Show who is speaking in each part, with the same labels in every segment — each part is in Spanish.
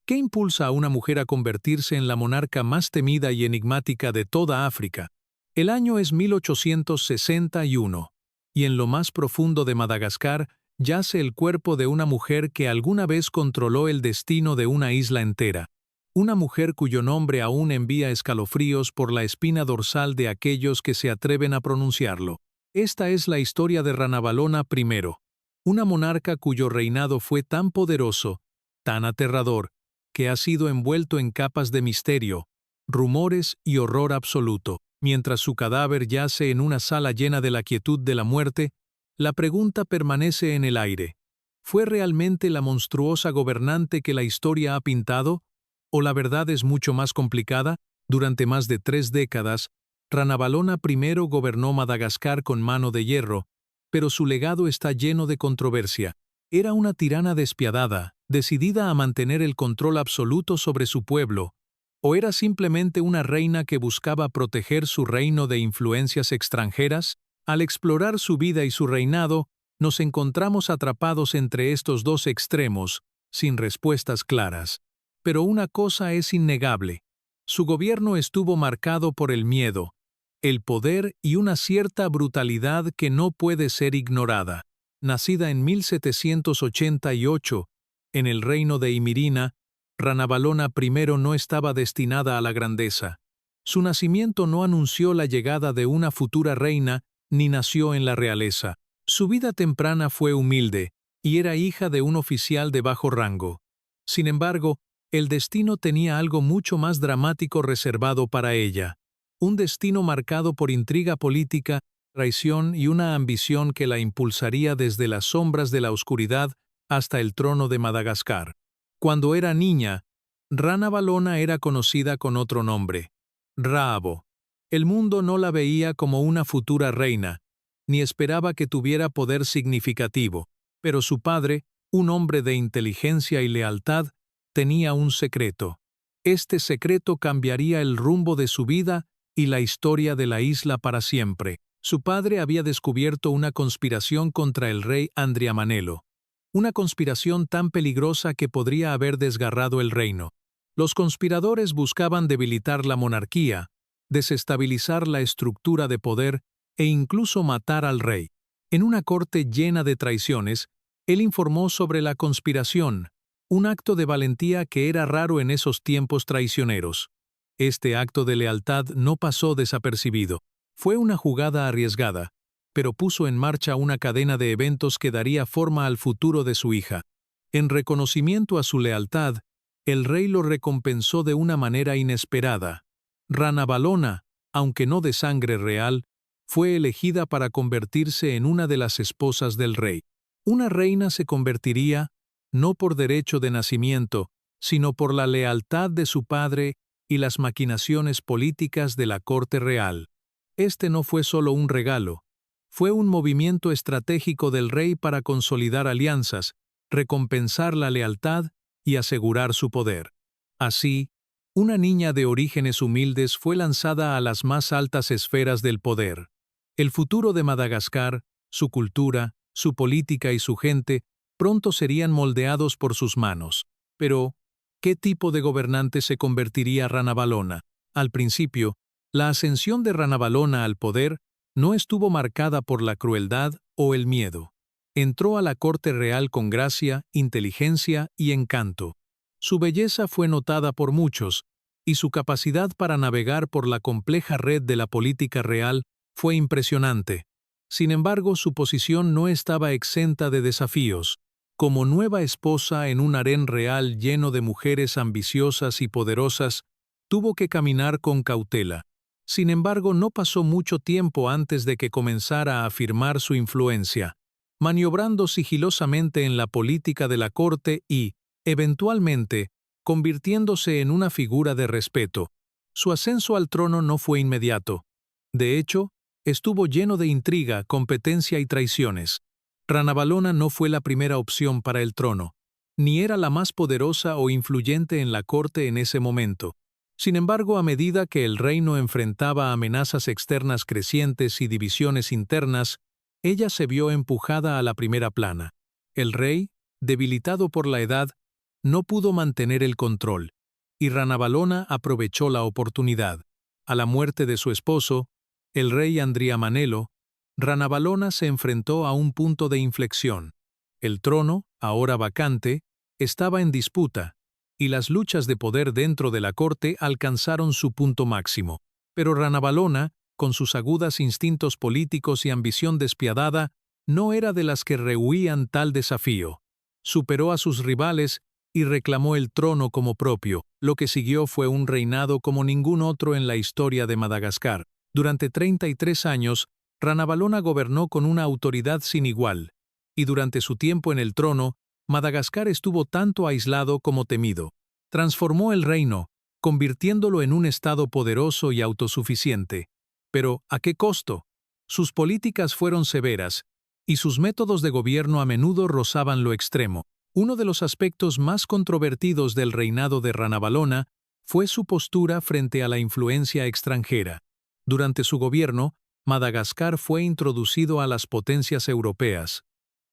Speaker 1: ¿Qué impulsa a una mujer a convertirse en la monarca más temida y enigmática de toda África? El año es 1861, y en lo más profundo de Madagascar yace el cuerpo de una mujer que alguna vez controló el destino de una isla entera. Una mujer cuyo nombre aún envía escalofríos por la espina dorsal de aquellos que se atreven a pronunciarlo. Esta es la historia de Ranavalona I, una monarca cuyo reinado fue tan poderoso, tan aterrador, que ha sido envuelto en capas de misterio, rumores y horror absoluto. Mientras su cadáver yace en una sala llena de la quietud de la muerte, la pregunta permanece en el aire. ¿Fue realmente la monstruosa gobernante que la historia ha pintado? ¿O la verdad es mucho más complicada? Durante más de 3 décadas, Ranavalona I gobernó Madagascar con mano de hierro, pero su legado está lleno de controversia. Era una tirana despiadada, decidida a mantener el control absoluto sobre su pueblo, ¿o era simplemente una reina que buscaba proteger su reino de influencias extranjeras? Al explorar su vida y su reinado, nos encontramos atrapados entre estos dos extremos, sin respuestas claras. Pero una cosa es innegable: su gobierno estuvo marcado por el miedo, el poder y una cierta brutalidad que no puede ser ignorada. Nacida en 1788, en el reino de Imirina, Ranavalona I no estaba destinada a la grandeza. Su nacimiento no anunció la llegada de una futura reina, ni nació en la realeza. Su vida temprana fue humilde, y era hija de un oficial de bajo rango. Sin embargo, el destino tenía algo mucho más dramático reservado para ella. Un destino marcado por intriga política, traición y una ambición que la impulsaría desde las sombras de la oscuridad hasta el trono de Madagascar. Cuando era niña, Ranavalona era conocida con otro nombre: Raabo. El mundo no la veía como una futura reina, ni esperaba que tuviera poder significativo, pero su padre, un hombre de inteligencia y lealtad, tenía un secreto. Este secreto cambiaría el rumbo de su vida y la historia de la isla para siempre. Su padre había descubierto una conspiración contra el rey Andriamanelo. Una conspiración tan peligrosa que podría haber desgarrado el reino. Los conspiradores buscaban debilitar la monarquía, desestabilizar la estructura de poder e incluso matar al rey. En una corte llena de traiciones, él informó sobre la conspiración, un acto de valentía que era raro en esos tiempos traicioneros. Este acto de lealtad no pasó desapercibido. Fue una jugada arriesgada, pero puso en marcha una cadena de eventos que daría forma al futuro de su hija. En reconocimiento a su lealtad, el rey lo recompensó de una manera inesperada. Ranavalona, aunque no de sangre real, fue elegida para convertirse en una de las esposas del rey. Una reina se convertiría, no por derecho de nacimiento, sino por la lealtad de su padre y las maquinaciones políticas de la corte real. Este no fue solo un regalo. Fue un movimiento estratégico del rey para consolidar alianzas, recompensar la lealtad y asegurar su poder. Así, una niña de orígenes humildes fue lanzada a las más altas esferas del poder. El futuro de Madagascar, su cultura, su política y su gente pronto serían moldeados por sus manos. Pero, ¿qué tipo de gobernante se convertiría Ranavalona? Al principio, la ascensión de Ranavalona al poder no estuvo marcada por la crueldad o el miedo. Entró a la corte real con gracia, inteligencia y encanto. Su belleza fue notada por muchos, y su capacidad para navegar por la compleja red de la política real fue impresionante. Sin embargo, su posición no estaba exenta de desafíos. Como nueva esposa en un harén real lleno de mujeres ambiciosas y poderosas, tuvo que caminar con cautela. Sin embargo, no pasó mucho tiempo antes de que comenzara a afirmar su influencia, maniobrando sigilosamente en la política de la corte y, eventualmente, convirtiéndose en una figura de respeto. Su ascenso al trono no fue inmediato. De hecho, estuvo lleno de intriga, competencia y traiciones. Ranavalona no fue la primera opción para el trono, ni era la más poderosa o influyente en la corte en ese momento. Sin embargo, a medida que el reino enfrentaba amenazas externas crecientes y divisiones internas, ella se vio empujada a la primera plana. El rey, debilitado por la edad, no pudo mantener el control, y Ranavalona aprovechó la oportunidad. A la muerte de su esposo, el rey Andriamanelo, Ranavalona se enfrentó a un punto de inflexión. El trono, ahora vacante, estaba en disputa, y las luchas de poder dentro de la corte alcanzaron su punto máximo. Pero Ranavalona, con sus agudos instintos políticos y ambición despiadada, no era de las que rehuían tal desafío. Superó a sus rivales y reclamó el trono como propio. Lo que siguió fue un reinado como ningún otro en la historia de Madagascar. Durante 33 años, Ranavalona gobernó con una autoridad sin igual, y durante su tiempo en el trono, Madagascar estuvo tanto aislado como temido. Transformó el reino, convirtiéndolo en un estado poderoso y autosuficiente. Pero, ¿a qué costo? Sus políticas fueron severas, y sus métodos de gobierno a menudo rozaban lo extremo. Uno de los aspectos más controvertidos del reinado de Ranavalona fue su postura frente a la influencia extranjera. Durante su gobierno, Madagascar fue introducido a las potencias europeas,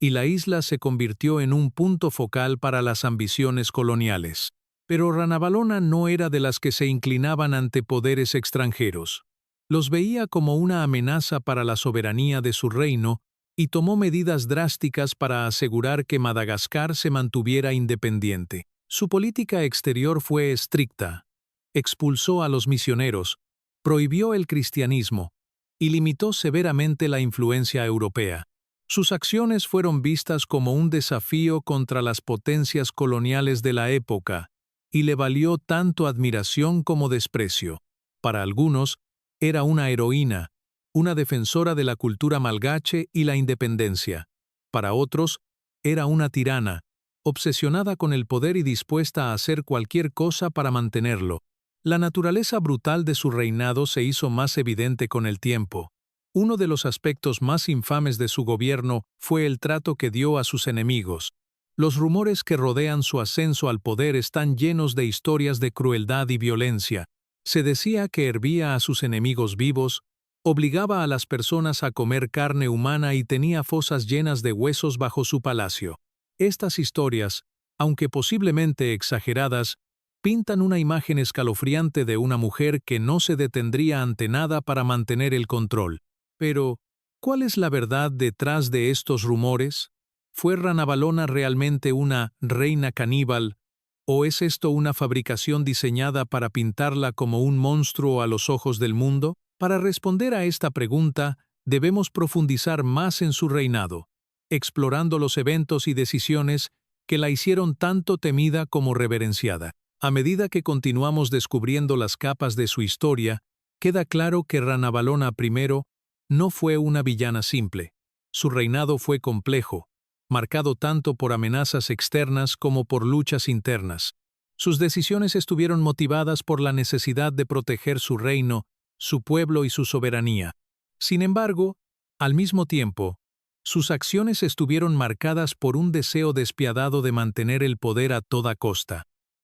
Speaker 1: y la isla se convirtió en un punto focal para las ambiciones coloniales. Pero Ranavalona no era de las que se inclinaban ante poderes extranjeros. Los veía como una amenaza para la soberanía de su reino y tomó medidas drásticas para asegurar que Madagascar se mantuviera independiente. Su política exterior fue estricta. Expulsó a los misioneros, prohibió el cristianismo y limitó severamente la influencia europea. Sus acciones fueron vistas como un desafío contra las potencias coloniales de la época y le valió tanto admiración como desprecio. Para algunos, era una heroína, una defensora de la cultura malgache y la independencia. Para otros, era una tirana, obsesionada con el poder y dispuesta a hacer cualquier cosa para mantenerlo. La naturaleza brutal de su reinado se hizo más evidente con el tiempo. Uno de los aspectos más infames de su gobierno fue el trato que dio a sus enemigos. Los rumores que rodean su ascenso al poder están llenos de historias de crueldad y violencia. Se decía que hervía a sus enemigos vivos, obligaba a las personas a comer carne humana y tenía fosas llenas de huesos bajo su palacio. Estas historias, aunque posiblemente exageradas, pintan una imagen escalofriante de una mujer que no se detendría ante nada para mantener el control. Pero, ¿cuál es la verdad detrás de estos rumores? ¿Fue Ranavalona realmente una reina caníbal, o es esto una fabricación diseñada para pintarla como un monstruo a los ojos del mundo? Para responder a esta pregunta, debemos profundizar más en su reinado, explorando los eventos y decisiones que la hicieron tanto temida como reverenciada. A medida que continuamos descubriendo las capas de su historia, queda claro que Ranavalona I no fue una villana simple. Su reinado fue complejo, marcado tanto por amenazas externas como por luchas internas. Sus decisiones estuvieron motivadas por la necesidad de proteger su reino, su pueblo y su soberanía. Sin embargo, al mismo tiempo, sus acciones estuvieron marcadas por un deseo despiadado de mantener el poder a toda costa.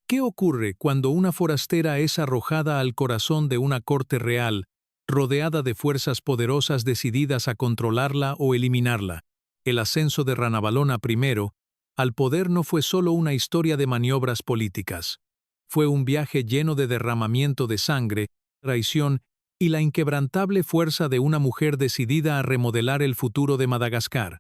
Speaker 1: ¿Qué ocurre cuando una forastera es arrojada al corazón de una corte real, rodeada de fuerzas poderosas decididas a controlarla o eliminarla? El ascenso de Ranavalona I al poder no fue solo una historia de maniobras políticas. Fue un viaje lleno de derramamiento de sangre, traición y la inquebrantable fuerza de una mujer decidida a remodelar el futuro de Madagascar.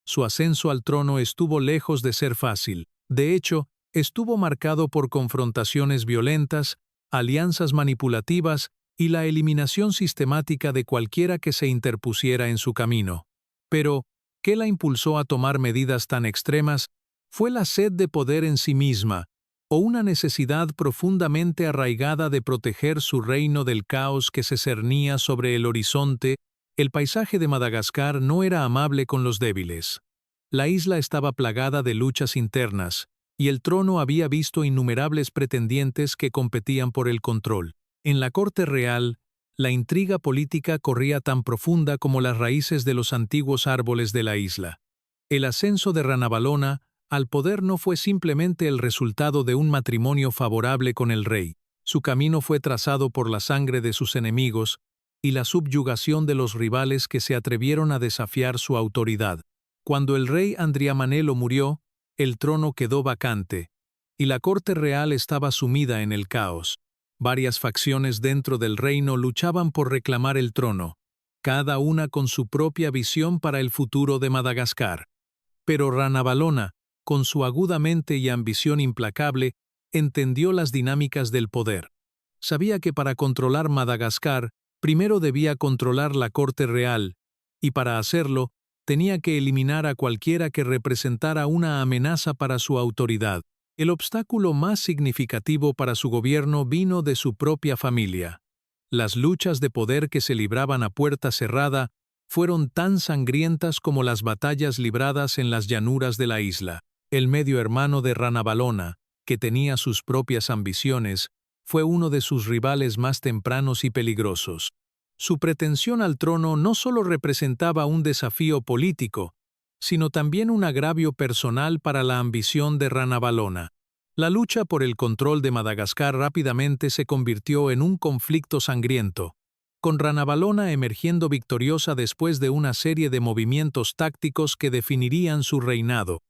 Speaker 1: Su ascenso al trono estuvo lejos de ser fácil. De hecho, estuvo marcado por confrontaciones violentas, alianzas manipulativas y la eliminación sistemática de cualquiera que se interpusiera en su camino. Pero, ¿qué la impulsó a tomar medidas tan extremas? ¿Fue la sed de poder en sí misma, o una necesidad profundamente arraigada de proteger su reino del caos que se cernía sobre el horizonte? El paisaje de Madagascar no era amable con los débiles. La isla estaba plagada de luchas internas, y el trono había visto innumerables pretendientes que competían por el control. En la corte real, la intriga política corría tan profunda como las raíces de los antiguos árboles de la isla. El ascenso de Ranavalona al poder no fue simplemente el resultado de un matrimonio favorable con el rey. Su camino fue trazado por la sangre de sus enemigos y la subyugación de los rivales que se atrevieron a desafiar su autoridad. Cuando el rey Andriamanelo murió, el trono quedó vacante, y la corte real estaba sumida en el caos. Varias facciones dentro del reino luchaban por reclamar el trono, cada una con su propia visión para el futuro de Madagascar. Pero Ranavalona, con su aguda mente y ambición implacable, entendió las dinámicas del poder. Sabía que para controlar Madagascar, primero debía controlar la corte real, y para hacerlo, tenía que eliminar a cualquiera que representara una amenaza para su autoridad. El obstáculo más significativo para su gobierno vino de su propia familia. Las luchas de poder que se libraban a puerta cerrada fueron tan sangrientas como las batallas libradas en las llanuras de la isla. El medio hermano de Ranavalona, que tenía sus propias ambiciones, fue uno de sus rivales más tempranos y peligrosos. Su pretensión al trono no solo representaba un desafío político, sino también un agravio personal para la ambición de Ranavalona. La lucha por el control de Madagascar rápidamente se convirtió en un conflicto sangriento, con Ranavalona emergiendo victoriosa después de una serie de movimientos tácticos que definirían su reinado.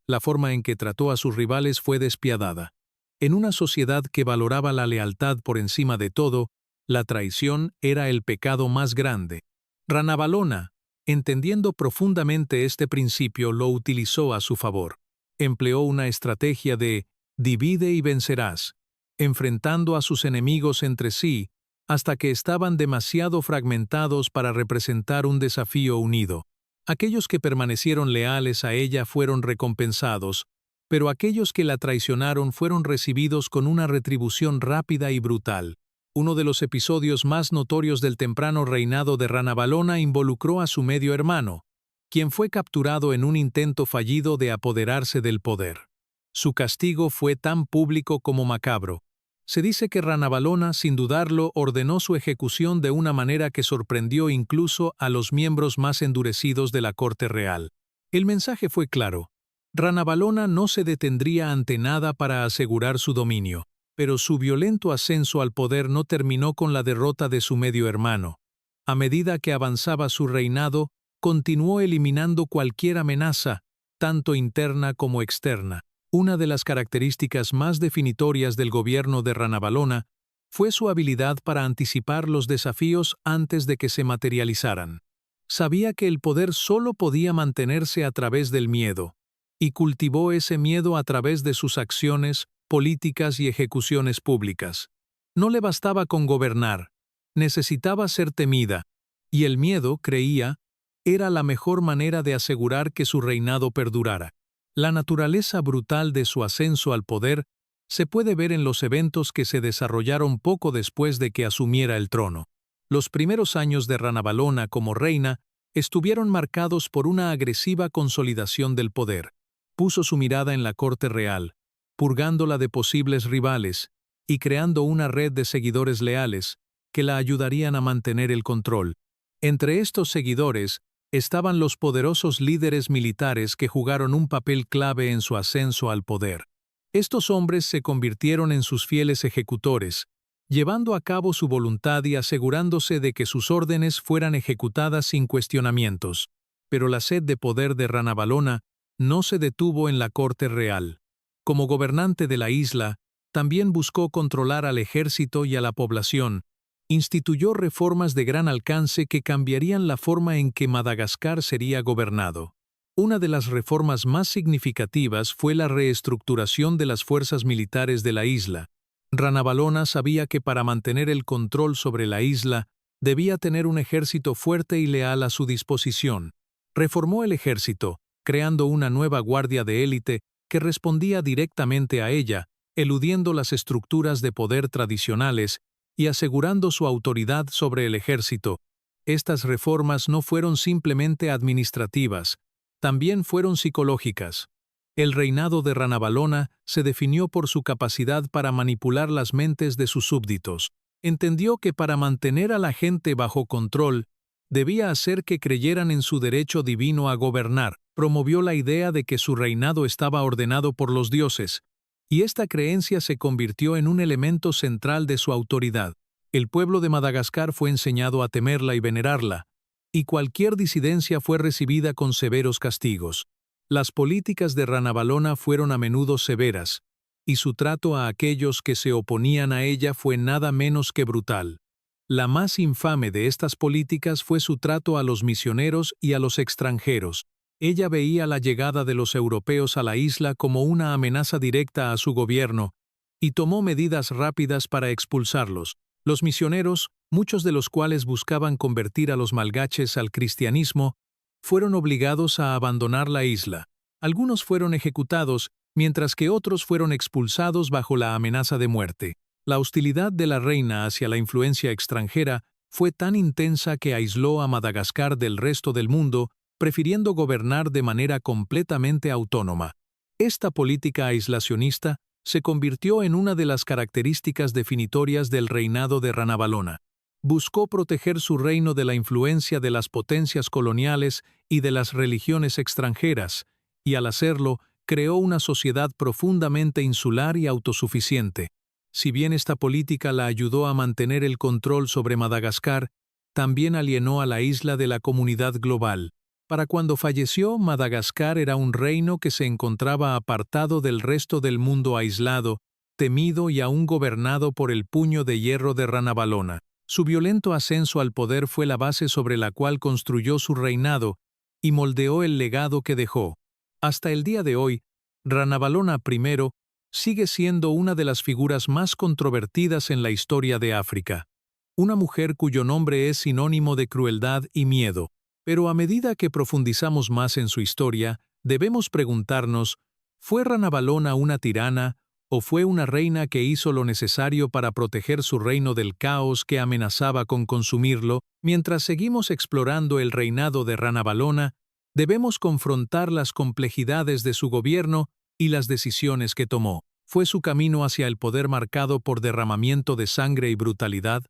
Speaker 1: La forma en que trató a sus rivales fue despiadada. En una sociedad que valoraba la lealtad por encima de todo, la traición era el pecado más grande. Ranavalona, entendiendo profundamente este principio, lo utilizó a su favor. Empleó una estrategia de «divide y vencerás», enfrentando a sus enemigos entre sí hasta que estaban demasiado fragmentados para representar un desafío unido. Aquellos que permanecieron leales a ella fueron recompensados, pero aquellos que la traicionaron fueron recibidos con una retribución rápida y brutal. Uno de los episodios más notorios del temprano reinado de Ranavalona involucró a su medio hermano, quien fue capturado en un intento fallido de apoderarse del poder. Su castigo fue tan público como macabro. Se dice que Ranavalona, sin dudarlo, ordenó su ejecución de una manera que sorprendió incluso a los miembros más endurecidos de la corte real. El mensaje fue claro. Ranavalona no se detendría ante nada para asegurar su dominio, pero su violento ascenso al poder no terminó con la derrota de su medio hermano. A medida que avanzaba su reinado, continuó eliminando cualquier amenaza, tanto interna como externa. Una de las características más definitorias del gobierno de Ranavalona fue su habilidad para anticipar los desafíos antes de que se materializaran. Sabía que el poder solo podía mantenerse a través del miedo, y cultivó ese miedo a través de sus acciones, políticas y ejecuciones públicas. No le bastaba con gobernar, necesitaba ser temida, y el miedo, creía, era la mejor manera de asegurar que su reinado perdurara. La naturaleza brutal de su ascenso al poder se puede ver en los eventos que se desarrollaron poco después de que asumiera el trono. Los primeros años de Ranavalona como reina estuvieron marcados por una agresiva consolidación del poder. Puso su mirada en la corte real, purgándola de posibles rivales y creando una red de seguidores leales que la ayudarían a mantener el control. Entre estos seguidores estaban los poderosos líderes militares que jugaron un papel clave en su ascenso al poder. Estos hombres se convirtieron en sus fieles ejecutores, llevando a cabo su voluntad y asegurándose de que sus órdenes fueran ejecutadas sin cuestionamientos. Pero la sed de poder de Ranavalona no se detuvo en la corte real. Como gobernante de la isla, también buscó controlar al ejército y a la población. Instituyó reformas de gran alcance que cambiarían la forma en que Madagascar sería gobernado. Una de las reformas más significativas fue la reestructuración de las fuerzas militares de la isla. Ranavalona sabía que para mantener el control sobre la isla, debía tener un ejército fuerte y leal a su disposición. Reformó el ejército, creando una nueva guardia de élite que respondía directamente a ella, eludiendo las estructuras de poder tradicionales y asegurando su autoridad sobre el ejército. Estas reformas no fueron simplemente administrativas, también fueron psicológicas. El reinado de Ranavalona se definió por su capacidad para manipular las mentes de sus súbditos. Entendió que para mantener a la gente bajo control, debía hacer que creyeran en su derecho divino a gobernar. Promovió la idea de que su reinado estaba ordenado por los dioses, y esta creencia se convirtió en un elemento central de su autoridad. El pueblo de Madagascar fue enseñado a temerla y venerarla, y cualquier disidencia fue recibida con severos castigos. Las políticas de Ranavalona fueron a menudo severas, y su trato a aquellos que se oponían a ella fue nada menos que brutal. La más infame de estas políticas fue su trato a los misioneros y a los extranjeros. Ella veía la llegada de los europeos a la isla como una amenaza directa a su gobierno, y tomó medidas rápidas para expulsarlos. Los misioneros, muchos de los cuales buscaban convertir a los malgaches al cristianismo, fueron obligados a abandonar la isla. Algunos fueron ejecutados, mientras que otros fueron expulsados bajo la amenaza de muerte. La hostilidad de la reina hacia la influencia extranjera fue tan intensa que aisló a Madagascar del resto del mundo, prefiriendo gobernar de manera completamente autónoma. Esta política aislacionista se convirtió en una de las características definitorias del reinado de Ranavalona. Buscó proteger su reino de la influencia de las potencias coloniales y de las religiones extranjeras, y al hacerlo, creó una sociedad profundamente insular y autosuficiente. Si bien esta política la ayudó a mantener el control sobre Madagascar, también alienó a la isla de la comunidad global. Para cuando falleció, Madagascar era un reino que se encontraba apartado del resto del mundo, aislado, temido y aún gobernado por el puño de hierro de Ranavalona. Su violento ascenso al poder fue la base sobre la cual construyó su reinado y moldeó el legado que dejó. Hasta el día de hoy, Ranavalona I sigue siendo una de las figuras más controvertidas en la historia de África. Una mujer cuyo nombre es sinónimo de crueldad y miedo. Pero a medida que profundizamos más en su historia, debemos preguntarnos, ¿fue Ranavalona una tirana o fue una reina que hizo lo necesario para proteger su reino del caos que amenazaba con consumirlo? Mientras seguimos explorando el reinado de Ranavalona, debemos confrontar las complejidades de su gobierno y las decisiones que tomó. ¿Fue su camino hacia el poder marcado por derramamiento de sangre y brutalidad?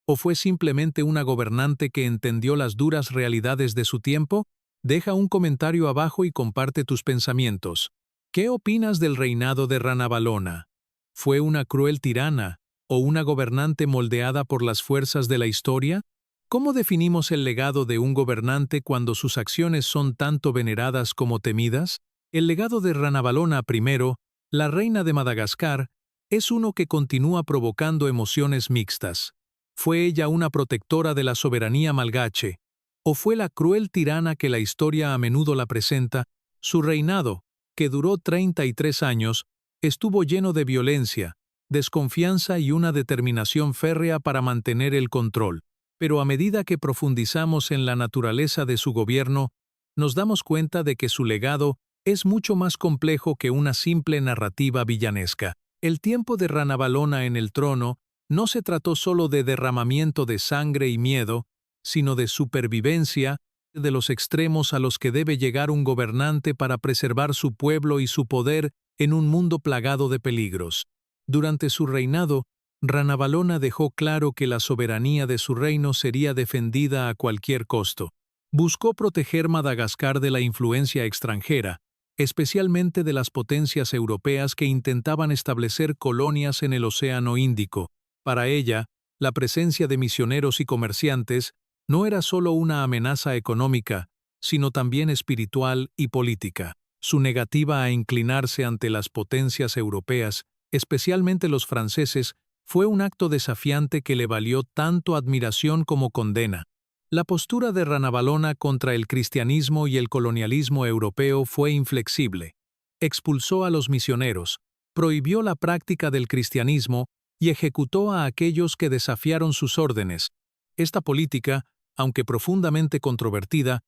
Speaker 1: ¿O fue simplemente una gobernante que entendió las duras realidades de su tiempo? Deja un comentario abajo y comparte tus pensamientos. ¿Qué opinas del reinado de Ranavalona? ¿Fue una cruel tirana o una gobernante moldeada por las fuerzas de la historia? ¿Cómo definimos el legado de un gobernante cuando sus acciones son tanto veneradas como temidas? El legado de Ranavalona I, la reina de Madagascar, es uno que continúa provocando emociones mixtas. ¿Fue ella una protectora de la soberanía malgache? ¿O fue la cruel tirana que la historia a menudo la presenta? Su reinado, que duró 33 años, estuvo lleno de violencia, desconfianza y una determinación férrea para mantener el control. Pero a medida que profundizamos en la naturaleza de su gobierno, nos damos cuenta de que su legado es mucho más complejo que una simple narrativa villanesca. El tiempo de Ranavalona en el trono no se trató solo de derramamiento de sangre y miedo, sino de supervivencia, de los extremos a los que debe llegar un gobernante para preservar su pueblo y su poder en un mundo plagado de peligros. Durante su reinado, Ranavalona dejó claro que la soberanía de su reino sería defendida a cualquier costo. Buscó proteger Madagascar de la influencia extranjera, especialmente de las potencias europeas que intentaban establecer colonias en el Océano Índico. Para ella, la presencia de misioneros y comerciantes no era solo una amenaza económica, sino también espiritual y política. Su negativa a inclinarse ante las potencias europeas, especialmente los franceses, fue un acto desafiante que le valió tanto admiración como condena. La postura de Ranavalona contra el cristianismo y el colonialismo europeo fue inflexible. Expulsó a los misioneros, prohibió la práctica del cristianismo y ejecutó a aquellos que desafiaron sus órdenes. Esta política, aunque profundamente controvertida,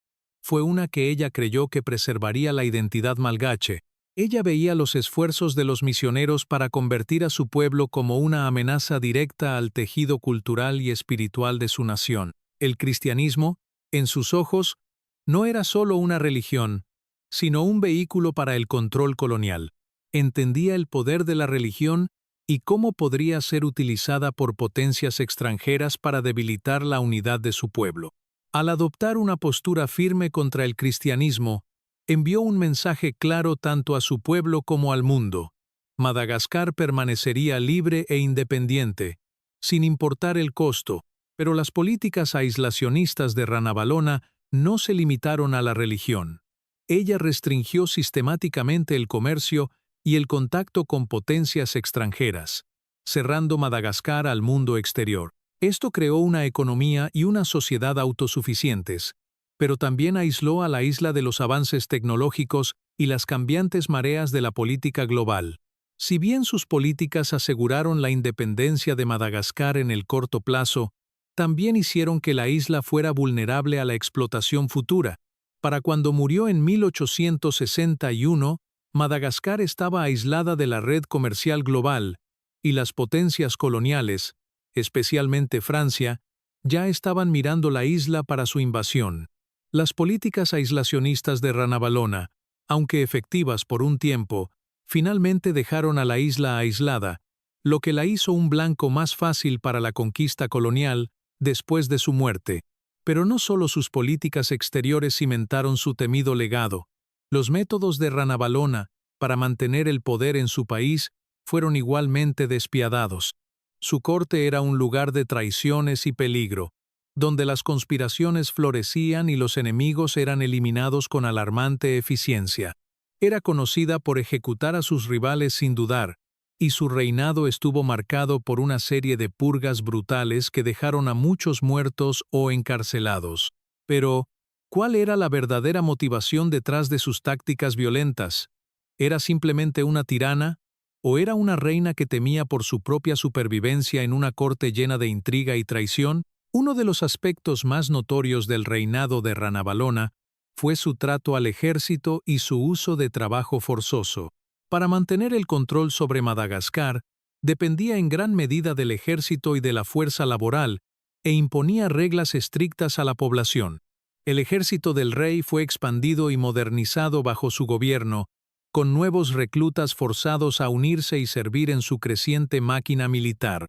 Speaker 1: fue una que ella creyó que preservaría la identidad malgache. Ella veía los esfuerzos de los misioneros para convertir a su pueblo como una amenaza directa al tejido cultural y espiritual de su nación. El cristianismo, en sus ojos, no era solo una religión, sino un vehículo para el control colonial. Entendía el poder de la religión y cómo podría ser utilizada por potencias extranjeras para debilitar la unidad de su pueblo. Al adoptar una postura firme contra el cristianismo, envió un mensaje claro tanto a su pueblo como al mundo. Madagascar permanecería libre e independiente, sin importar el costo, pero las políticas aislacionistas de Ranavalona no se limitaron a la religión. Ella restringió sistemáticamente el comercio y el contacto con potencias extranjeras, cerrando Madagascar al mundo exterior. Esto creó una economía y una sociedad autosuficientes, pero también aisló a la isla de los avances tecnológicos y las cambiantes mareas de la política global. Si bien sus políticas aseguraron la independencia de Madagascar en el corto plazo, también hicieron que la isla fuera vulnerable a la explotación futura. Para cuando murió en 1861, Madagascar estaba aislada de la red comercial global, y las potencias coloniales, especialmente Francia, ya estaban mirando la isla para su invasión. Las políticas aislacionistas de Ranavalona, aunque efectivas por un tiempo, finalmente dejaron a la isla aislada, lo que la hizo un blanco más fácil para la conquista colonial después de su muerte. Pero no solo sus políticas exteriores cimentaron su temido legado. Los métodos de Ranavalona para mantener el poder en su país fueron igualmente despiadados. Su corte era un lugar de traiciones y peligro, donde las conspiraciones florecían y los enemigos eran eliminados con alarmante eficiencia. Era conocida por ejecutar a sus rivales sin dudar, y su reinado estuvo marcado por una serie de purgas brutales que dejaron a muchos muertos o encarcelados. Pero, ¿cuál era la verdadera motivación detrás de sus tácticas violentas? ¿Era simplemente una tirana? ¿O era una reina que temía por su propia supervivencia en una corte llena de intriga y traición? Uno de los aspectos más notorios del reinado de Ranavalona fue su trato al ejército y su uso de trabajo forzoso. Para mantener el control sobre Madagascar, dependía en gran medida del ejército y de la fuerza laboral, e imponía reglas estrictas a la población. El ejército del rey fue expandido y modernizado bajo su gobierno, con nuevos reclutas forzados a unirse y servir en su creciente máquina militar.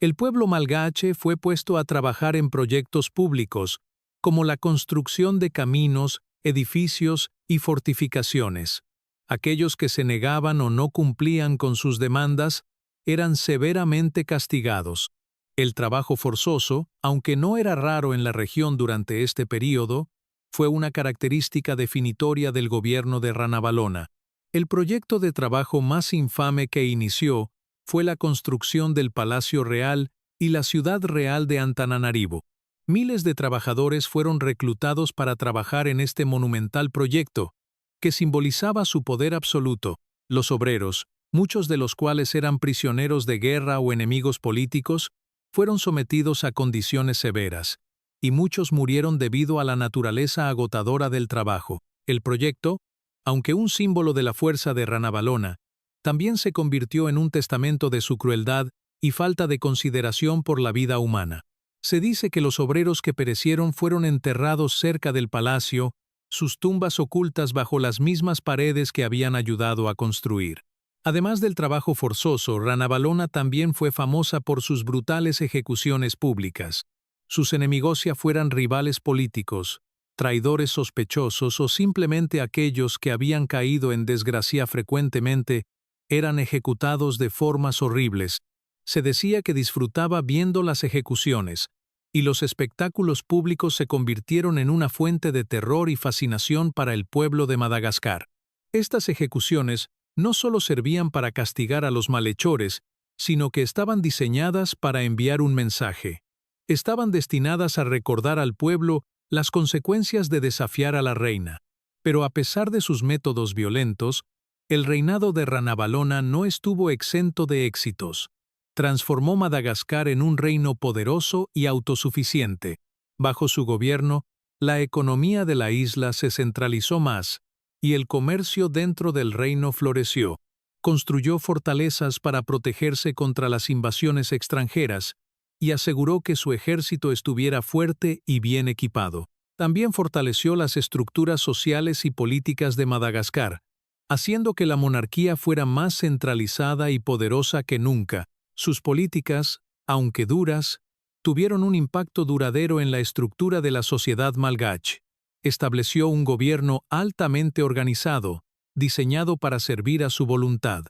Speaker 1: El pueblo malgache fue puesto a trabajar en proyectos públicos, como la construcción de caminos, edificios y fortificaciones. Aquellos que se negaban o no cumplían con sus demandas eran severamente castigados. El trabajo forzoso, aunque no era raro en la región durante este período, fue una característica definitoria del gobierno de Ranavalona. El proyecto de trabajo más infame que inició fue la construcción del Palacio Real y la Ciudad Real de Antananarivo. Miles de trabajadores fueron reclutados para trabajar en este monumental proyecto, que simbolizaba su poder absoluto. Los obreros, muchos de los cuales eran prisioneros de guerra o enemigos políticos, fueron sometidos a condiciones severas, y muchos murieron debido a la naturaleza agotadora del trabajo. El proyecto, aunque un símbolo de la fuerza de Ranavalona, también se convirtió en un testamento de su crueldad y falta de consideración por la vida humana. Se dice que los obreros que perecieron fueron enterrados cerca del palacio, sus tumbas ocultas bajo las mismas paredes que habían ayudado a construir. Además del trabajo forzoso, Ranavalona también fue famosa por sus brutales ejecuciones públicas. Sus enemigos, ya fueran rivales políticos, traidores sospechosos o simplemente aquellos que habían caído en desgracia frecuentemente, eran ejecutados de formas horribles. Se decía que disfrutaba viendo las ejecuciones, y los espectáculos públicos se convirtieron en una fuente de terror y fascinación para el pueblo de Madagascar. Estas ejecuciones no solo servían para castigar a los malhechores, sino que estaban diseñadas para enviar un mensaje. Estaban destinadas a recordar al pueblo las consecuencias de desafiar a la reina. Pero a pesar de sus métodos violentos, el reinado de Ranavalona no estuvo exento de éxitos. Transformó Madagascar en un reino poderoso y autosuficiente. Bajo su gobierno, la economía de la isla se centralizó más, y el comercio dentro del reino floreció. Construyó fortalezas para protegerse contra las invasiones extranjeras, y aseguró que su ejército estuviera fuerte y bien equipado. También fortaleció las estructuras sociales y políticas de Madagascar, haciendo que la monarquía fuera más centralizada y poderosa que nunca. Sus políticas, aunque duras, tuvieron un impacto duradero en la estructura de la sociedad malgache. Estableció un gobierno altamente organizado, diseñado para servir a su voluntad.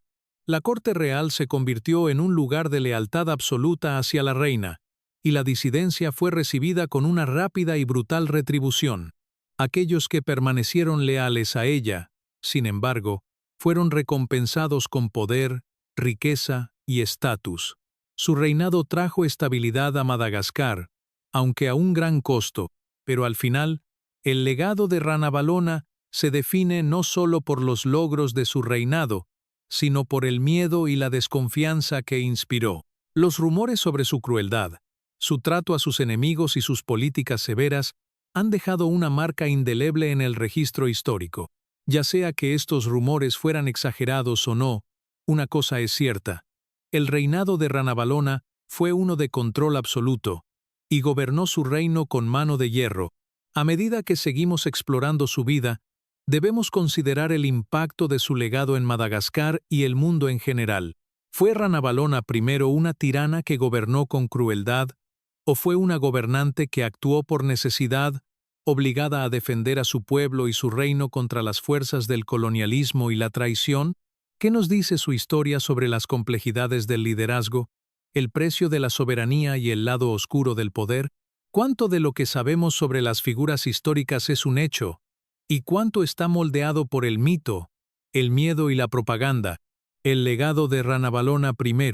Speaker 1: La corte real se convirtió en un lugar de lealtad absoluta hacia la reina, y la disidencia fue recibida con una rápida y brutal retribución. Aquellos que permanecieron leales a ella, sin embargo, fueron recompensados con poder, riqueza y estatus. Su reinado trajo estabilidad a Madagascar, aunque a un gran costo, pero al final, el legado de Ranavalona se define no solo por los logros de su reinado, sino por el miedo y la desconfianza que inspiró. Los rumores sobre su crueldad, su trato a sus enemigos y sus políticas severas han dejado una marca indeleble en el registro histórico. Ya sea que estos rumores fueran exagerados o no, una cosa es cierta. El reinado de Ranavalona fue uno de control absoluto, y gobernó su reino con mano de hierro. A medida que seguimos explorando su vida, debemos considerar el impacto de su legado en Madagascar y el mundo en general. ¿Fue Ranavalona primero una tirana que gobernó con crueldad, o fue una gobernante que actuó por necesidad, obligada a defender a su pueblo y su reino contra las fuerzas del colonialismo y la traición? ¿Qué nos dice su historia sobre las complejidades del liderazgo, el precio de la soberanía y el lado oscuro del poder? ¿Cuánto de lo que sabemos sobre las figuras históricas es un hecho? ¿Y cuánto está moldeado por el mito, el miedo y la propaganda? El legado de Ranavalona I,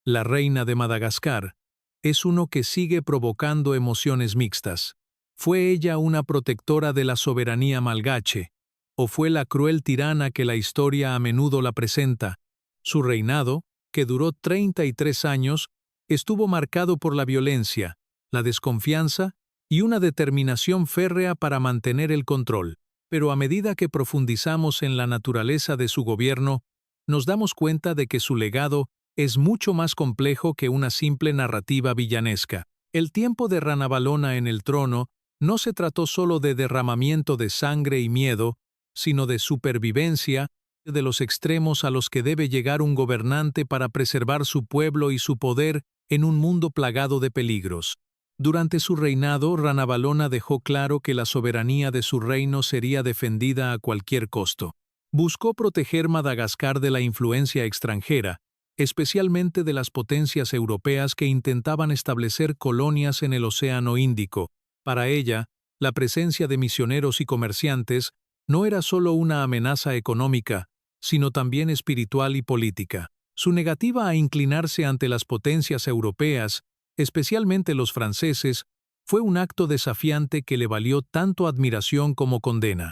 Speaker 1: la reina de Madagascar, es uno que sigue provocando emociones mixtas. ¿Fue ella una protectora de la soberanía malgache, o fue la cruel tirana que la historia a menudo la presenta? Su reinado, que duró 33 años, estuvo marcado por la violencia, la desconfianza y una determinación férrea para mantener el control. Pero a medida que profundizamos en la naturaleza de su gobierno, nos damos cuenta de que su legado es mucho más complejo que una simple narrativa villanesca. El tiempo de Ranavalona en el trono no se trató solo de derramamiento de sangre y miedo, sino de supervivencia, de los extremos a los que debe llegar un gobernante para preservar su pueblo y su poder en un mundo plagado de peligros. Durante su reinado, Ranavalona dejó claro que la soberanía de su reino sería defendida a cualquier costo. Buscó proteger Madagascar de la influencia extranjera, especialmente de las potencias europeas que intentaban establecer colonias en el Océano Índico. Para ella, la presencia de misioneros y comerciantes no era solo una amenaza económica, sino también espiritual y política. Su negativa a inclinarse ante las potencias europeas, especialmente los franceses, fue un acto desafiante que le valió tanto admiración como condena.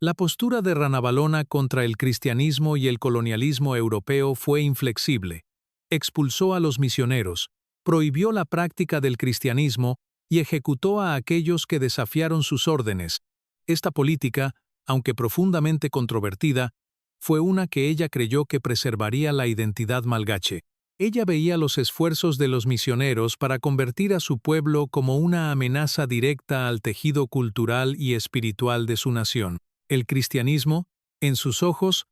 Speaker 1: La postura de Ranavalona contra el cristianismo y el colonialismo europeo fue inflexible. Expulsó a los misioneros, prohibió la práctica del cristianismo y ejecutó a aquellos que desafiaron sus órdenes. Esta política, aunque profundamente controvertida, fue una que ella creyó que preservaría la identidad malgache. Ella veía los esfuerzos de los misioneros para convertir a su pueblo como una amenaza directa al tejido cultural y espiritual de su nación. El cristianismo, en sus ojos,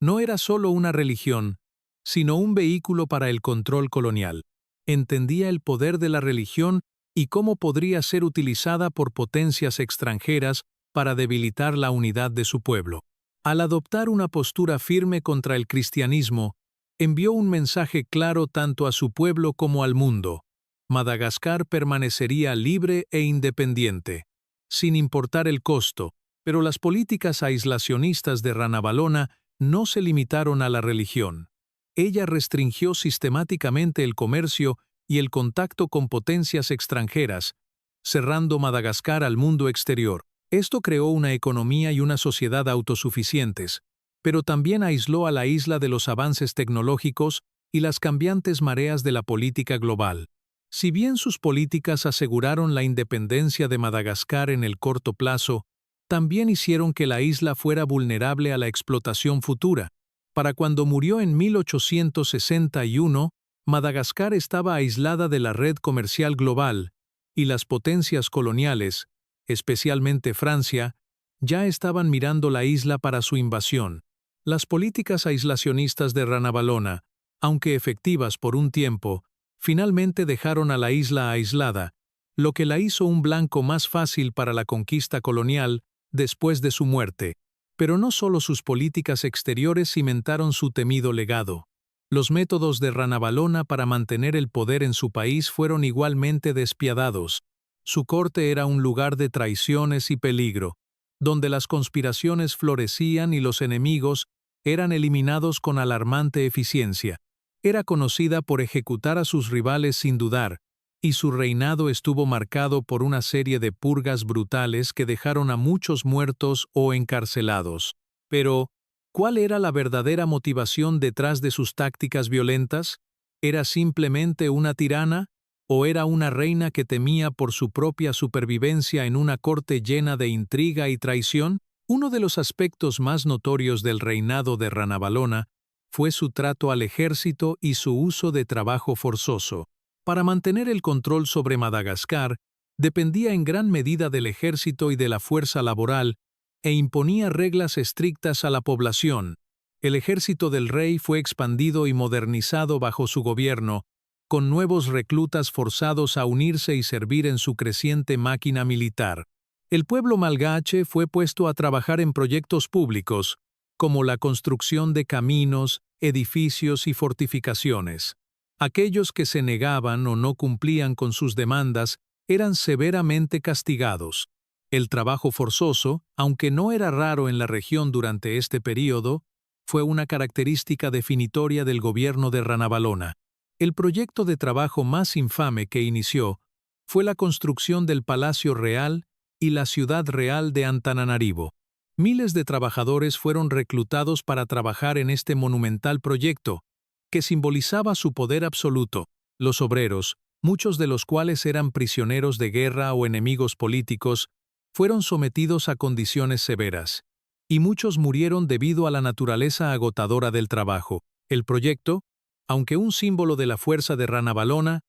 Speaker 1: no era solo una religión, sino un vehículo para el control colonial. Entendía el poder de la religión y cómo podría ser utilizada por potencias extranjeras para debilitar la unidad de su pueblo. Al adoptar una postura firme contra el cristianismo, envió un mensaje claro tanto a su pueblo como al mundo. Madagascar permanecería libre e independiente, sin importar el costo, pero las políticas aislacionistas de Ranavalona no se limitaron a la religión. Ella restringió sistemáticamente el comercio y el contacto con potencias extranjeras, cerrando Madagascar al mundo exterior. Esto creó una economía y una sociedad autosuficientes, pero también aisló a la isla de los avances tecnológicos y las cambiantes mareas de la política global. Si bien sus políticas aseguraron la independencia de Madagascar en el corto plazo, también hicieron que la isla fuera vulnerable a la explotación futura. Para cuando murió en 1861, Madagascar estaba aislada de la red comercial global, y las potencias coloniales, especialmente Francia, ya estaban mirando la isla para su invasión. Las políticas aislacionistas de Ranavalona, aunque efectivas por un tiempo, finalmente dejaron a la isla aislada, lo que la hizo un blanco más fácil para la conquista colonial después de su muerte. Pero no solo sus políticas exteriores cimentaron su temido legado. Los métodos de Ranavalona para mantener el poder en su país fueron igualmente despiadados. Su corte era un lugar de traiciones y peligro, donde las conspiraciones florecían y los enemigos eran eliminados con alarmante eficiencia. Era conocida por ejecutar a sus rivales sin dudar, y su reinado estuvo marcado por una serie de purgas brutales que dejaron a muchos muertos o encarcelados. Pero, ¿cuál era la verdadera motivación detrás de sus tácticas violentas? ¿Era simplemente una tirana? ¿O era una reina que temía por su propia supervivencia en una corte llena de intriga y traición? Uno de los aspectos más notorios del reinado de Ranavalona fue su trato al ejército y su uso de trabajo forzoso. Para mantener el control sobre Madagascar, dependía en gran medida del ejército y de la fuerza laboral, e imponía reglas estrictas a la población. El ejército del rey fue expandido y modernizado bajo su gobierno, con nuevos reclutas forzados a unirse y servir en su creciente máquina militar. El pueblo malgache fue puesto a trabajar en proyectos públicos, como la construcción de caminos, edificios y fortificaciones. Aquellos que se negaban o no cumplían con sus demandas eran severamente castigados. El trabajo forzoso, aunque no era raro en la región durante este período, fue una característica definitoria del gobierno de Ranavalona. El proyecto de trabajo más infame que inició fue la construcción del Palacio Real y la Ciudad Real de Antananarivo. Miles de trabajadores fueron reclutados para trabajar en este monumental proyecto, que simbolizaba su poder absoluto. Los obreros, muchos de los cuales eran prisioneros de guerra o enemigos políticos, fueron sometidos a condiciones severas, y muchos murieron debido a la naturaleza agotadora del trabajo. El proyecto, aunque un símbolo de la fuerza de Ranavalona,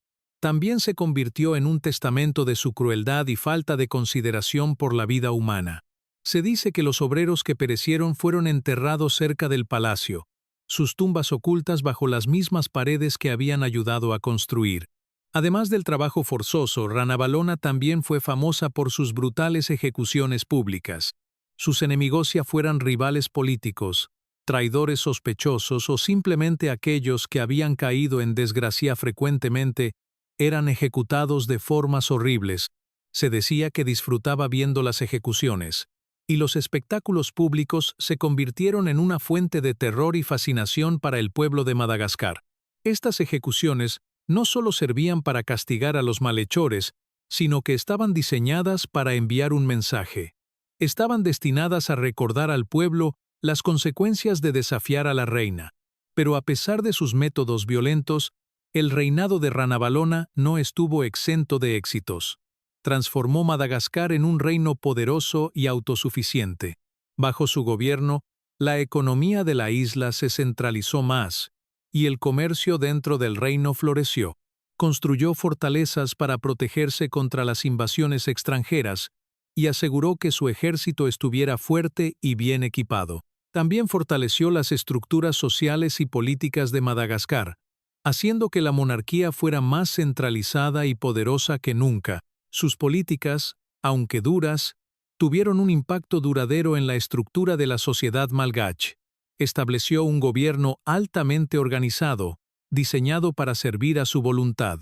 Speaker 1: también se convirtió en un testamento de su crueldad y falta de consideración por la vida humana. Se dice que los obreros que perecieron fueron enterrados cerca del palacio, sus tumbas ocultas bajo las mismas paredes que habían ayudado a construir. Además del trabajo forzoso, Ranavalona también fue famosa por sus brutales ejecuciones públicas. Sus enemigos, ya fueran rivales políticos, traidores sospechosos o simplemente aquellos que habían caído en desgracia frecuentemente, eran ejecutados de formas horribles. Se decía que disfrutaba viendo las ejecuciones, y los espectáculos públicos se convirtieron en una fuente de terror y fascinación para el pueblo de Madagascar. Estas ejecuciones no solo servían para castigar a los malhechores, sino que estaban diseñadas para enviar un mensaje. Estaban destinadas a recordar al pueblo las consecuencias de desafiar a la reina. Pero a pesar de sus métodos violentos, el reinado de Ranavalona no estuvo exento de éxitos. Transformó Madagascar en un reino poderoso y autosuficiente. Bajo su gobierno, la economía de la isla se centralizó más, y el comercio dentro del reino floreció. Construyó fortalezas para protegerse contra las invasiones extranjeras, y aseguró que su ejército estuviera fuerte y bien equipado. También fortaleció las estructuras sociales y políticas de Madagascar, haciendo que la monarquía fuera más centralizada y poderosa que nunca. Sus políticas, aunque duras, tuvieron un impacto duradero en la estructura de la sociedad malgache. Estableció un gobierno altamente organizado, diseñado para servir a su voluntad.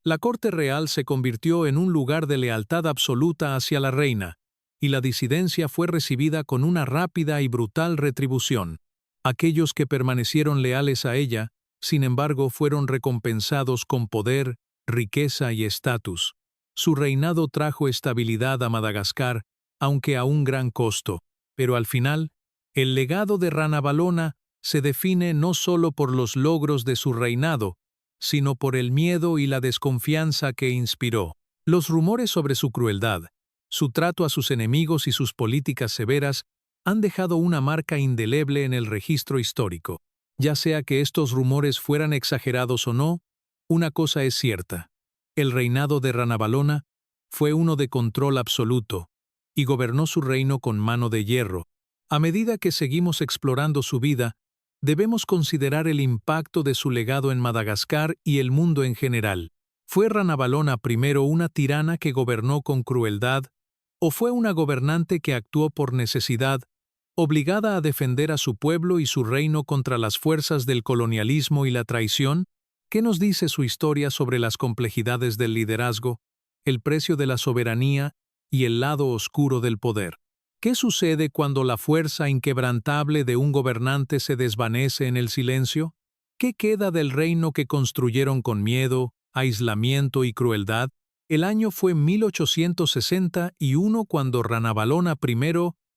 Speaker 1: La corte real se convirtió en un lugar de lealtad absoluta hacia la reina, y la disidencia fue recibida con una rápida y brutal retribución. Aquellos que permanecieron leales a ella, sin embargo, fueron recompensados con poder, riqueza y estatus. Su reinado trajo estabilidad a Madagascar, aunque a un gran costo. Pero al final, el legado de Ranavalona se define no solo por los logros de su reinado, sino por el miedo y la desconfianza que inspiró. Los rumores sobre su crueldad, su trato a sus enemigos y sus políticas severas han dejado una marca indeleble en el registro histórico. Ya sea que estos rumores fueran exagerados o no, una cosa es cierta. El reinado de Ranavalona fue uno de control absoluto, y gobernó su reino con mano de hierro. A medida que seguimos explorando su vida, debemos considerar el impacto de su legado en Madagascar y el mundo en general. ¿Fue Ranavalona primero una tirana que gobernó con crueldad, o fue una gobernante que actuó por necesidad, obligada a defender a su pueblo y su reino contra las fuerzas del colonialismo y la traición? ¿Qué nos dice su historia sobre las complejidades del liderazgo, el precio de la soberanía y el lado oscuro del poder? ¿Qué sucede cuando la fuerza inquebrantable de un gobernante se desvanece en el silencio? ¿Qué queda del reino que construyeron con miedo, aislamiento y crueldad? El año fue 1861 cuando Ranavalona I,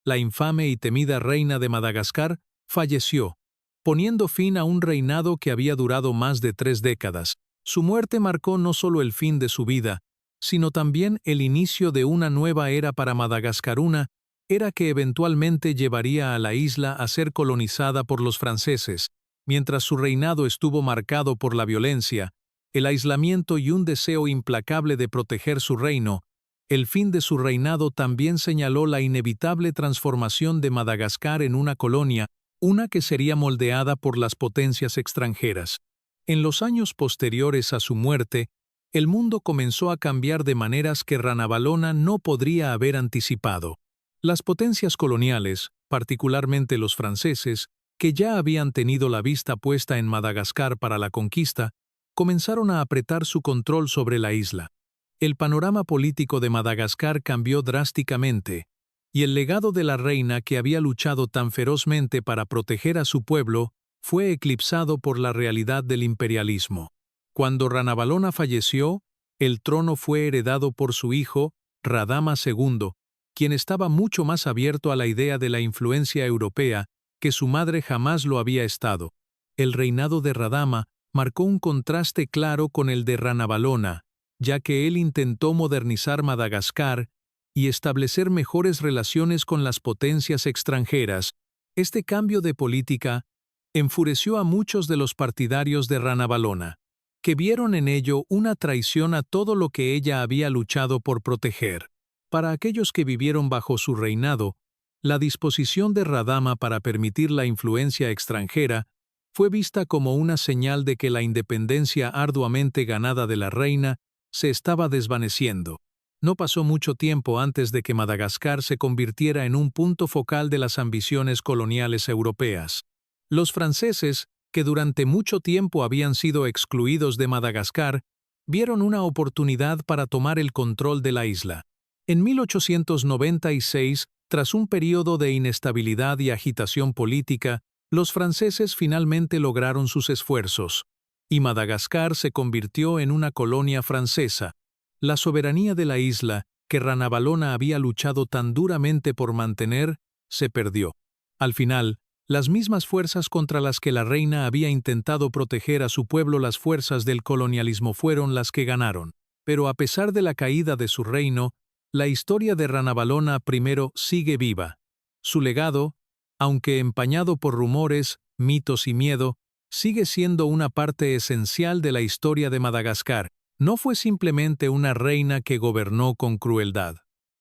Speaker 1: la infame y temida reina de Madagascar, falleció, poniendo fin a un reinado que había durado más de 3 décadas. Su muerte marcó no solo el fin de su vida, sino también el inicio de una nueva era para Madagascar, una era que eventualmente llevaría a la isla a ser colonizada por los franceses. Mientras su reinado estuvo marcado por la violencia, el aislamiento y un deseo implacable de proteger su reino, el fin de su reinado también señaló la inevitable transformación de Madagascar en una colonia, una que sería moldeada por las potencias extranjeras. En los años posteriores a su muerte, el mundo comenzó a cambiar de maneras que Ranavalona no podría haber anticipado. Las potencias coloniales, particularmente los franceses, que ya habían tenido la vista puesta en Madagascar para la conquista, comenzaron a apretar su control sobre la isla. El panorama político de Madagascar cambió drásticamente, y el legado de la reina que había luchado tan ferozmente para proteger a su pueblo fue eclipsado por la realidad del imperialismo. Cuando Ranavalona falleció, el trono fue heredado por su hijo, Radama II, quien estaba mucho más abierto a la idea de la influencia europea que su madre jamás lo había estado. El reinado de Radama marcó un contraste claro con el de Ranavalona, ya que él intentó modernizar Madagascar y establecer mejores relaciones con las potencias extranjeras. Este cambio de política enfureció a muchos de los partidarios de Ranavalona, que vieron en ello una traición a todo lo que ella había luchado por proteger. Para aquellos que vivieron bajo su reinado, la disposición de Radama para permitir la influencia extranjera fue vista como una señal de que la independencia arduamente ganada de la reina se estaba desvaneciendo. No pasó mucho tiempo antes de que Madagascar se convirtiera en un punto focal de las ambiciones coloniales europeas. Los franceses, que durante mucho tiempo habían sido excluidos de Madagascar, vieron una oportunidad para tomar el control de la isla. En 1896, tras un período de inestabilidad y agitación política, los franceses finalmente lograron sus esfuerzos, y Madagascar se convirtió en una colonia francesa. La soberanía de la isla, que Ranavalona había luchado tan duramente por mantener, se perdió. Al final, las mismas fuerzas contra las que la reina había intentado proteger a su pueblo, las fuerzas del colonialismo, fueron las que ganaron. Pero a pesar de la caída de su reino, la historia de Ranavalona I sigue viva. Su legado, aunque empañado por rumores, mitos y miedo, sigue siendo una parte esencial de la historia de Madagascar. No fue simplemente una reina que gobernó con crueldad.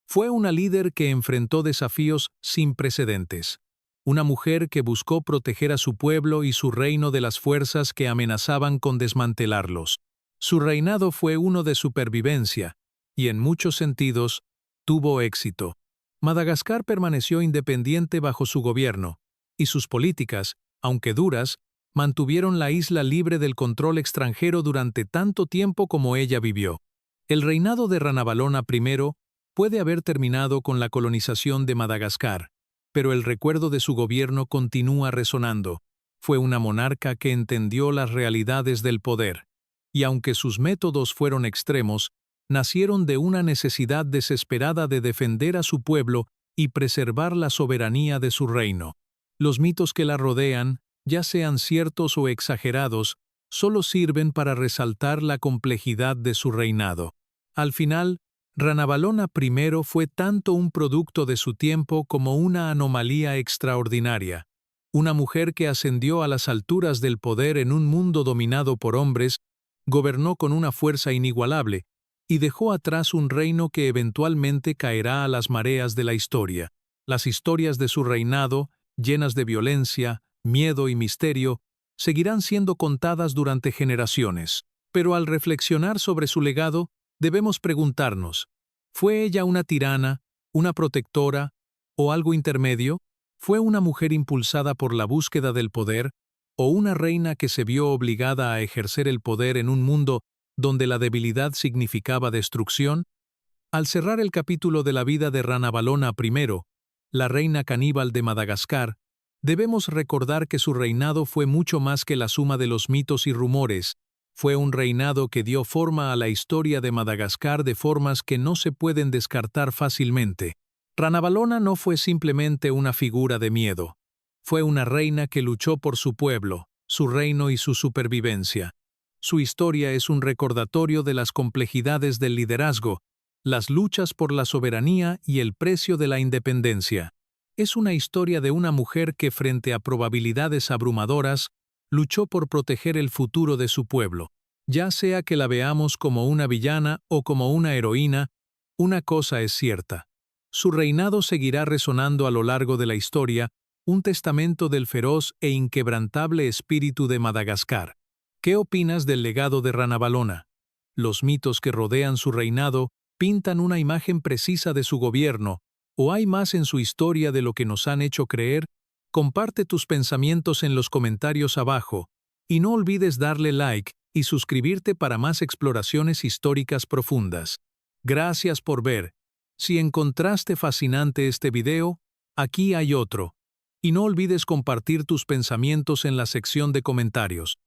Speaker 1: Fue una líder que enfrentó desafíos sin precedentes. Una mujer que buscó proteger a su pueblo y su reino de las fuerzas que amenazaban con desmantelarlos. Su reinado fue uno de supervivencia, y en muchos sentidos, tuvo éxito. Madagascar permaneció independiente bajo su gobierno, y sus políticas, aunque duras, mantuvieron la isla libre del control extranjero durante tanto tiempo como ella vivió. El reinado de Ranavalona I puede haber terminado con la colonización de Madagascar, pero el recuerdo de su gobierno continúa resonando. Fue una monarca que entendió las realidades del poder, y aunque sus métodos fueron extremos, nacieron de una necesidad desesperada de defender a su pueblo y preservar la soberanía de su reino. Los mitos que la rodean, ya sean ciertos o exagerados, solo sirven para resaltar la complejidad de su reinado. Al final, Ranavalona I fue tanto un producto de su tiempo como una anomalía extraordinaria. Una mujer que ascendió a las alturas del poder en un mundo dominado por hombres, gobernó con una fuerza inigualable, y dejó atrás un reino que eventualmente caerá a las mareas de la historia. Las historias de su reinado, llenas de violencia, miedo y misterio, seguirán siendo contadas durante generaciones. Pero al reflexionar sobre su legado, debemos preguntarnos, ¿fue ella una tirana, una protectora o algo intermedio? ¿Fue una mujer impulsada por la búsqueda del poder o una reina que se vio obligada a ejercer el poder en un mundo donde la debilidad significaba destrucción? Al cerrar el capítulo de la vida de Ranavalona I, la reina caníbal de Madagascar, debemos recordar que su reinado fue mucho más que la suma de los mitos y rumores. Fue un reinado que dio forma a la historia de Madagascar de formas que no se pueden descartar fácilmente. Ranavalona no fue simplemente una figura de miedo. Fue una reina que luchó por su pueblo, su reino y su supervivencia. Su historia es un recordatorio de las complejidades del liderazgo, las luchas por la soberanía y el precio de la independencia. Es una historia de una mujer que, frente a probabilidades abrumadoras, luchó por proteger el futuro de su pueblo. Ya sea que la veamos como una villana o como una heroína, una cosa es cierta. Su reinado seguirá resonando a lo largo de la historia, un testamento del feroz e inquebrantable espíritu de Madagascar. ¿Qué opinas del legado de Ranavalona? ¿Los mitos que rodean su reinado pintan una imagen precisa de su gobierno, o hay más en su historia de lo que nos han hecho creer? Comparte tus pensamientos en los comentarios abajo, y no olvides darle like y suscribirte para más exploraciones históricas profundas. Gracias por ver. Si encontraste fascinante este video, aquí hay otro. Y no olvides compartir tus pensamientos en la sección de comentarios.